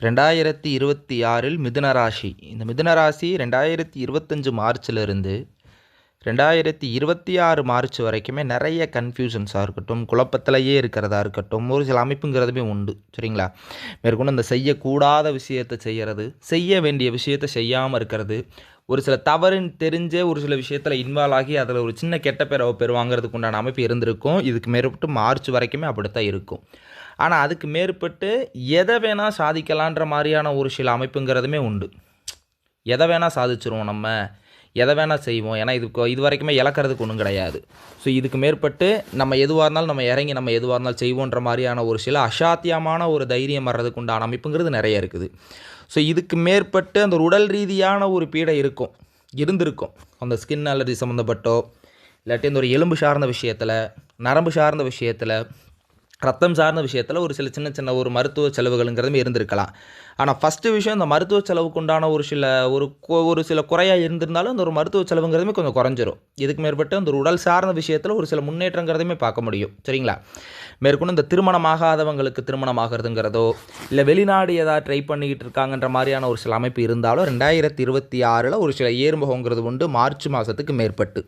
2026 மிதுன ராசி. இந்த மிதுன ராசி 2025 மார்ச்சிலிருந்து 2026 மார்ச் வரைக்குமே நிறைய கன்ஃபியூஷன்ஸாக இருக்கட்டும், குழப்பத்திலேயே இருக்கிறதா இருக்கட்டும், ஒரு சில அமைப்புங்கிறதுமே உண்டு. சரிங்களா? மேற்கொண்டு இந்த செய்யக்கூடாத விஷயத்தை செய்கிறது, செய்ய வேண்டிய விஷயத்தை செய்யாமல் இருக்கிறது, ஒரு சில தவறுன்னு தெரிஞ்சே ஒரு சில விஷயத்தில் இன்வால்வ் ஆகி அதில் ஒரு சின்ன கெட்ட பேரை பேர் வாங்குறதுக்கு உண்டான அமைப்பு இருந்திருக்கும். இதுக்கு மேற்பட்டு மார்ச் வரைக்குமே அப்படித்தான் இருக்கும். ஆனால் அதுக்கு மேற்பட்டு எதை வேணால் சாதிக்கலான்ற மாதிரியான ஒரு சில அமைப்புங்கிறதுமே உண்டு. எதை வேணால் சாதிச்சிருவோம், நம்ம எதை வேணால் செய்வோம். ஏன்னா இது வரைக்குமே இழக்கிறதுக்கு ஒன்றும் கிடையாது. ஸோ இதுக்கு மேற்பட்டு நம்ம எதுவாக இருந்தாலும் நம்ம இறங்கி நம்ம எதுவாக இருந்தாலும் செய்வோன்ற மாதிரியான ஒரு சில அசாத்தியமான ஒரு தைரியம் வர்றதுக்கு உண்டான அமைப்புங்கிறது நிறைய இருக்குது. ஸோ இதுக்கு மேற்பட்டு அந்த உடல் ரீதியான ஒரு பீடை இருந்திருக்கும். அந்த ஸ்கின் அலர்ஜி சம்மந்தப்பட்டோ, இல்லாட்டி இந்த ஒரு எலும்பு சார்ந்த விஷயத்தில், நரம்பு சார்ந்த விஷயத்தில், ரத்தம் சார்ந்த விஷயத்தில் ஒரு சில சின்ன சின்ன ஒரு மருத்துவ செலவுகளுங்கிறதுமே இருந்திருக்கலாம். ஆனால் ஃபஸ்ட்டு விஷயம், இந்த மருத்துவ செலவுக்கு உண்டான ஒரு சில குறையாக இருந்திருந்தாலும் அந்த ஒரு மருத்துவ செலவுங்கிறதுமே கொஞ்சம் குறைஞ்சிரும். இதுக்கு மேற்பட்டு அந்த உடல் சார்ந்த விஷயத்தில் ஒரு சில முன்னேற்றங்கிறதுமே பார்க்க முடியும். சரிங்களா? மேற்கொண்டு இந்த திருமணமாகாதவங்களுக்கு திருமணம் ஆகிறதுங்கிறதோ, இல்லை வெளிநாடு ஏதாவது ட்ரை பண்ணிக்கிட்டு இருக்காங்கன்ற மாதிரியான ஒரு சில அமைப்பு இருந்தாலும் 2026 ஒரு சில ஏறுமுகங்கிறது உண்டு மார்ச் மாதத்துக்கு மேற்பட்டு.